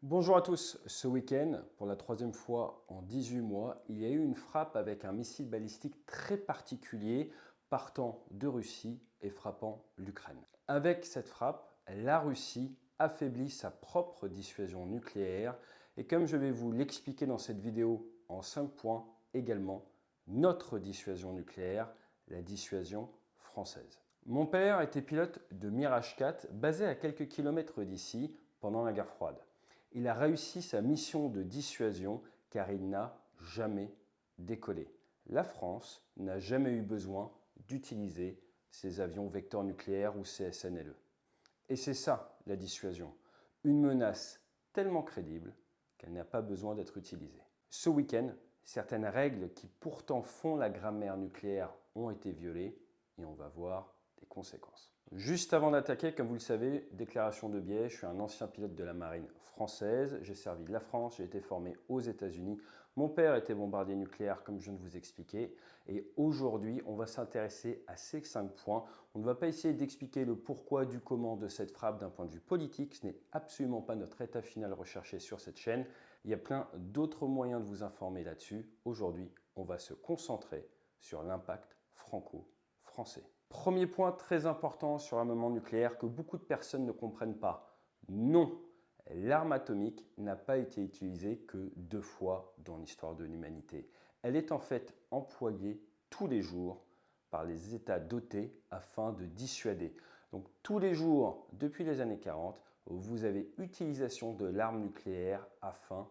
Bonjour à tous. Ce week-end, pour la troisième fois en 18 mois, il y a eu une frappe avec un missile balistique très particulier partant de Russie et frappant l'Ukraine. Avec cette frappe, la Russie affaiblit sa propre dissuasion nucléaire et comme je vais vous l'expliquer dans cette vidéo en 5 points, également notre dissuasion nucléaire, la dissuasion française. Mon père était pilote de Mirage 4 basé à quelques kilomètres d'ici pendant la guerre froide. Il a réussi sa mission de dissuasion car il n'a jamais décollé. La France n'a jamais eu besoin d'utiliser ses avions vecteurs nucléaires ou CSNLE. Et c'est ça la dissuasion, une menace tellement crédible qu'elle n'a pas besoin d'être utilisée. Ce week-end, certaines règles qui pourtant font la grammaire nucléaire ont été violées et on va voir des conséquences. Juste avant d'attaquer, comme vous le savez, déclaration de biais, je suis un ancien pilote de la marine française, j'ai servi la France, j'ai été formé aux États-Unis, mon père était bombardier nucléaire comme je viens de vous expliquer et aujourd'hui on va s'intéresser à ces 5 points. On ne va pas essayer d'expliquer le pourquoi du comment de cette frappe d'un point de vue politique, ce n'est absolument pas notre état final recherché sur cette chaîne. Il y a plein d'autres moyens de vous informer là-dessus. Aujourd'hui, on va se concentrer sur l'impact franco-français. Premier point très important sur l'armement nucléaire que beaucoup de personnes ne comprennent pas. Non, l'arme atomique n'a pas été utilisée que 2 fois dans l'histoire de l'humanité. Elle est en fait employée tous les jours par les États dotés afin de dissuader. Donc tous les jours, depuis les années 40, vous avez utilisation de l'arme nucléaire afin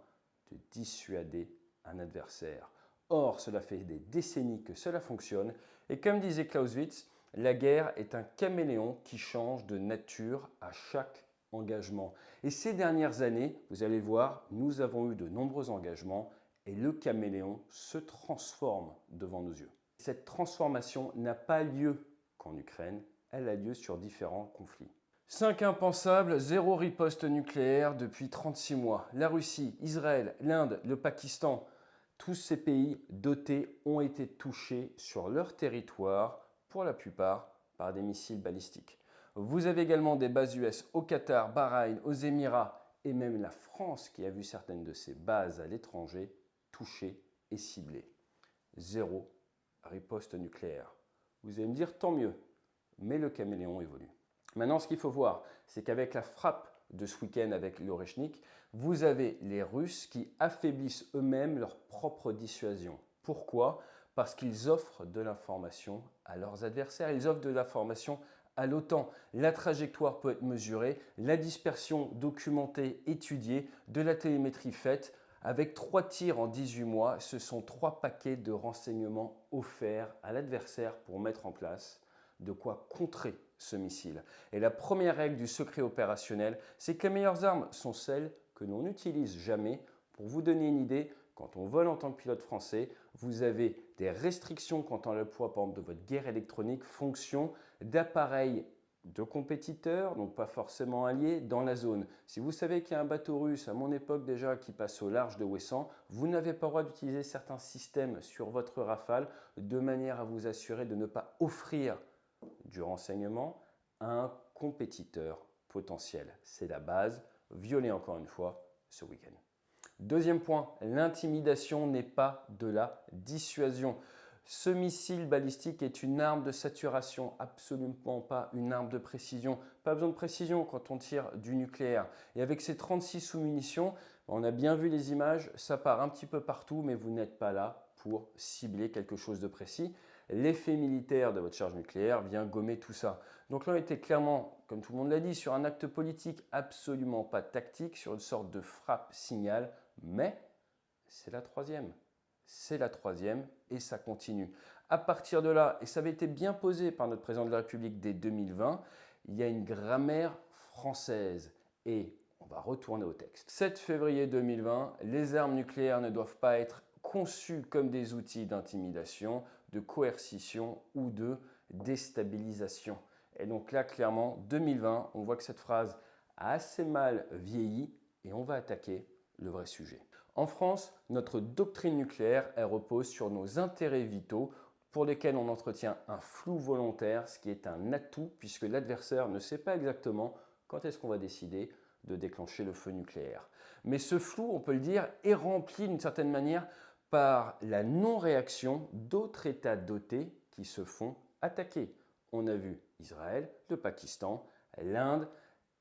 de dissuader un adversaire. Or, cela fait des décennies que cela fonctionne et comme disait Clausewitz, la guerre est un caméléon qui change de nature à chaque engagement. Et ces dernières années, vous allez voir, nous avons eu de nombreux engagements et le caméléon se transforme devant nos yeux. Cette transformation n'a pas lieu qu'en Ukraine, elle a lieu sur différents conflits. 5 impensables, 0 riposte nucléaire depuis 36 mois. La Russie, Israël, l'Inde, le Pakistan, tous ces pays dotés ont été touchés sur leur territoire pour la plupart par des missiles balistiques. Vous avez également des bases US au Qatar, Bahreïn, aux Émirats et même la France qui a vu certaines de ses bases à l'étranger touchées et ciblées. 0 riposte nucléaire. Vous allez me dire tant mieux, mais le caméléon évolue. Maintenant, ce qu'il faut voir, c'est qu'avec la frappe de ce week-end avec l'Oreshnik, vous avez les Russes qui affaiblissent eux-mêmes leur propre dissuasion. Pourquoi ? Parce qu'ils offrent de l'information à leurs adversaires, ils offrent de l'information à l'OTAN. La trajectoire peut être mesurée, la dispersion documentée, étudiée, de la télémétrie faite. Avec 3 tirs en 18 mois, ce sont 3 paquets de renseignements offerts à l'adversaire pour mettre en place de quoi contrer ce missile. Et la première règle du secret opérationnel, c'est que les meilleures armes sont celles que l'on n'utilise jamais. Pour vous donner une idée, quand on vole en tant que pilote français, vous avez des restrictions quant à l'emploi par exemple de votre guerre électronique fonction d'appareils de compétiteurs, donc pas forcément alliés, dans la zone. Si vous savez qu'il y a un bateau russe, à mon époque déjà, qui passe au large de Ouessant, vous n'avez pas le droit d'utiliser certains systèmes sur votre Rafale de manière à vous assurer de ne pas offrir du renseignement à un compétiteur potentiel. C'est la base, violée encore une fois ce week-end. Deuxième point, l'intimidation n'est pas de la dissuasion. Ce missile balistique est une arme de saturation, absolument pas une arme de précision. Pas besoin de précision quand on tire du nucléaire. Et avec ces 36 sous-munitions, on a bien vu les images, ça part un petit peu partout, mais vous n'êtes pas là pour cibler quelque chose de précis. L'effet militaire de votre charge nucléaire vient gommer tout ça. Donc là, on était clairement, comme tout le monde l'a dit, sur un acte politique absolument pas tactique, sur une sorte de frappe-signal, mais c'est la troisième. C'est la troisième et ça continue. À partir de là, et ça avait été bien posé par notre président de la République dès 2020, il y a une grammaire française et on va retourner au texte. 7 février 2020, les armes nucléaires ne doivent pas être conçues comme des outils d'intimidation, de coercition ou de déstabilisation. Et donc là, clairement, 2020, on voit que cette phrase a assez mal vieilli et on va attaquer le vrai sujet. En France, notre doctrine nucléaire, elle repose sur nos intérêts vitaux pour lesquels on entretient un flou volontaire, ce qui est un atout puisque l'adversaire ne sait pas exactement quand est-ce qu'on va décider de déclencher le feu nucléaire. Mais ce flou, on peut le dire, est rempli d'une certaine manière par la non-réaction d'autres États dotés qui se font attaquer. On a vu Israël, le Pakistan, l'Inde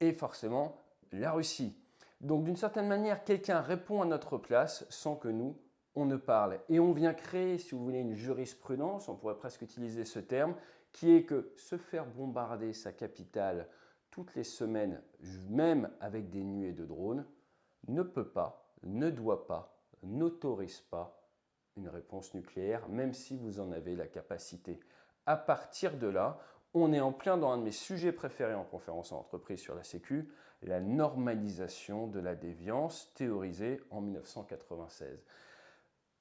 et forcément la Russie. Donc d'une certaine manière, quelqu'un répond à notre place sans que nous, on ne parle. Et on vient créer, si vous voulez, une jurisprudence, on pourrait presque utiliser ce terme, qui est que se faire bombarder sa capitale toutes les semaines, même avec des nuées de drones, ne peut pas, ne doit pas, n'autorise pas une réponse nucléaire, même si vous en avez la capacité. À partir de là, on est en plein dans un de mes sujets préférés en conférence en entreprise sur la Sécu, la normalisation de la déviance théorisée en 1996.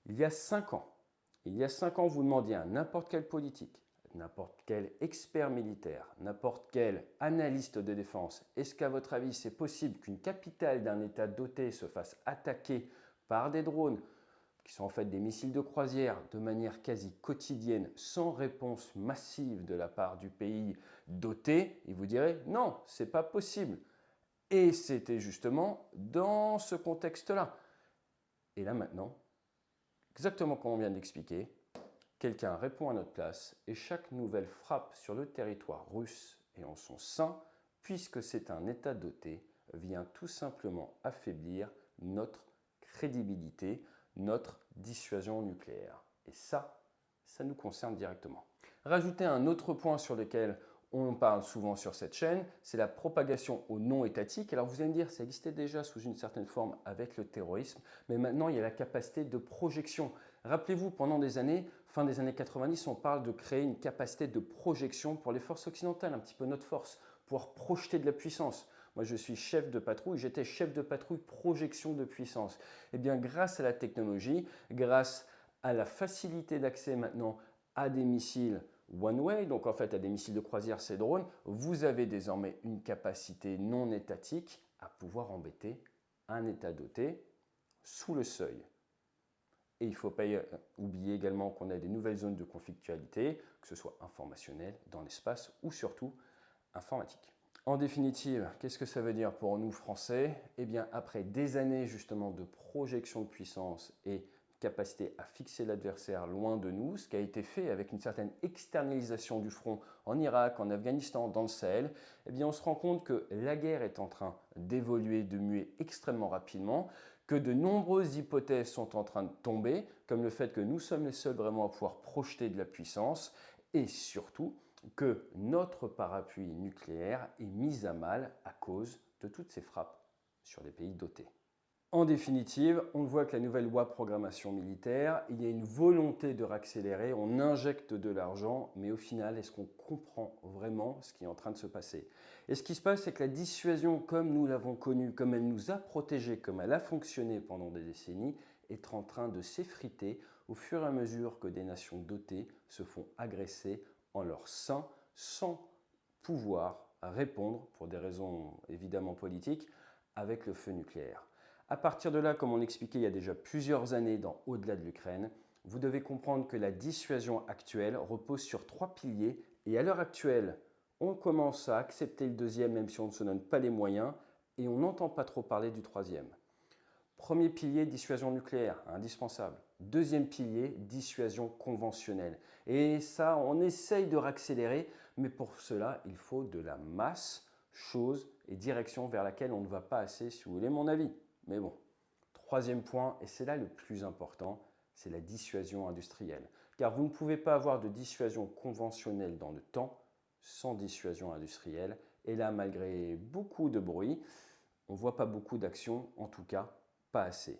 Il y a 5 ans, vous demandiez à n'importe quel politique, n'importe quel expert militaire, n'importe quel analyste de défense, est-ce qu'à votre avis c'est possible qu'une capitale d'un État doté se fasse attaquer par des drones qui sont en fait des missiles de croisière de manière quasi quotidienne sans réponse massive de la part du pays doté? Il vous dirait non, c'est pas possible. Et c'était justement dans ce contexte-là. Et là maintenant, exactement comme on vient d'expliquer, quelqu'un répond à notre place et chaque nouvelle frappe sur le territoire russe et en son sein, puisque c'est un État doté, vient tout simplement affaiblir notre crédibilité, notre dissuasion nucléaire. Et ça nous concerne directement. Rajoutez un autre point sur lequel on parle souvent sur cette chaîne, c'est la propagation au non étatique. Alors vous allez me dire, ça existait déjà sous une certaine forme avec le terrorisme, mais maintenant il y a la capacité de projection. Rappelez-vous, pendant des années, fin des années 90, on parle de créer une capacité de projection pour les forces occidentales, un petit peu notre force, pouvoir projeter de la puissance. Moi, je suis chef de patrouille, j'étais chef de patrouille projection de puissance. Eh bien, grâce à la technologie, grâce à la facilité d'accès maintenant à des missiles one-way, donc en fait à des missiles de croisière, ces drones, vous avez désormais une capacité non étatique à pouvoir embêter un État doté sous le seuil. Et il ne faut pas oublier également qu'on a des nouvelles zones de conflictualité, que ce soit informationnel, dans l'espace ou surtout informatique. En définitive, qu'est-ce que ça veut dire pour nous Français? Eh bien, après des années justement de projection de puissance et capacité à fixer l'adversaire loin de nous, ce qui a été fait avec une certaine externalisation du front en Irak, en Afghanistan, dans le Sahel, eh bien on se rend compte que la guerre est en train d'évoluer, de muer extrêmement rapidement, que de nombreuses hypothèses sont en train de tomber, comme le fait que nous sommes les seuls vraiment à pouvoir projeter de la puissance, et surtout que notre parapluie nucléaire est mis à mal à cause de toutes ces frappes sur les pays dotés. En définitive, on voit que la nouvelle loi de programmation militaire, il y a une volonté de réaccélérer, on injecte de l'argent, mais au final, est-ce qu'on comprend vraiment ce qui est en train de se passer? Et ce qui se passe, c'est que la dissuasion, comme nous l'avons connue, comme elle nous a protégés, comme elle a fonctionné pendant des décennies, est en train de s'effriter au fur et à mesure que des nations dotées se font agresser en leur sein sans pouvoir répondre, pour des raisons évidemment politiques, avec le feu nucléaire. À partir de là, comme on l'expliquait il y a déjà plusieurs années dans Au-delà de l'Ukraine, vous devez comprendre que la dissuasion actuelle repose sur 3 piliers et à l'heure actuelle, on commence à accepter le deuxième même si on ne se donne pas les moyens et on n'entend pas trop parler du troisième. Premier pilier, dissuasion nucléaire, indispensable. Deuxième pilier, dissuasion conventionnelle. Et ça, on essaye de réaccélérer, mais pour cela, il faut de la masse, chose et direction vers laquelle on ne va pas assez, si vous voulez mon avis. Mais bon, troisième point, et c'est là le plus important, c'est la dissuasion industrielle. Car vous ne pouvez pas avoir de dissuasion conventionnelle dans le temps sans dissuasion industrielle. Et là, malgré beaucoup de bruit, on ne voit pas beaucoup d'actions, en tout cas pas assez.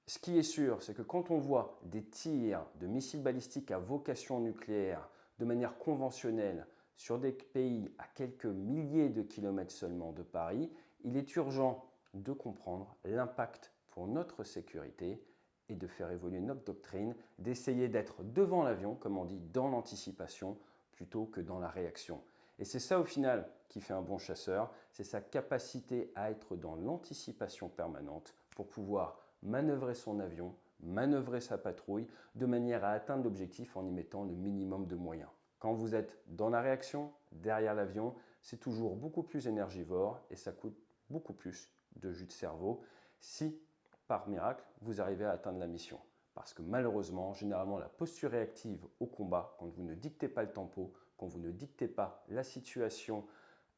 Ce qui est sûr, c'est que quand on voit des tirs de missiles balistiques à vocation nucléaire de manière conventionnelle sur des pays à quelques milliers de kilomètres seulement de Paris, il est urgent de comprendre l'impact pour notre sécurité et de faire évoluer notre doctrine, d'essayer d'être devant l'avion, comme on dit, dans l'anticipation, plutôt que dans la réaction. Et c'est ça au final qui fait un bon chasseur, c'est sa capacité à être dans l'anticipation permanente pour pouvoir manœuvrer son avion, manœuvrer sa patrouille, de manière à atteindre l'objectif en y mettant le minimum de moyens. Quand vous êtes dans la réaction, derrière l'avion, c'est toujours beaucoup plus énergivore et ça coûte beaucoup plus de jus de cerveau si, par miracle, vous arrivez à atteindre la mission. Parce que malheureusement, généralement, la posture réactive au combat, quand vous ne dictez pas le tempo, quand vous ne dictez pas la situation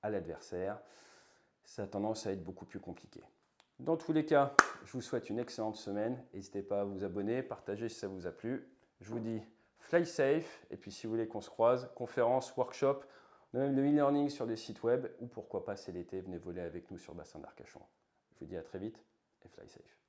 à l'adversaire, ça a tendance à être beaucoup plus compliqué. Dans tous les cas, je vous souhaite une excellente semaine. N'hésitez pas à vous abonner, partager si ça vous a plu. Je vous dis fly safe. Et puis si vous voulez qu'on se croise, conférences, workshops, on a même le e-learning sur des sites web. Ou pourquoi pas, c'est l'été, venez voler avec nous sur Bassin d'Arcachon. Je vous dis à très vite et fly safe.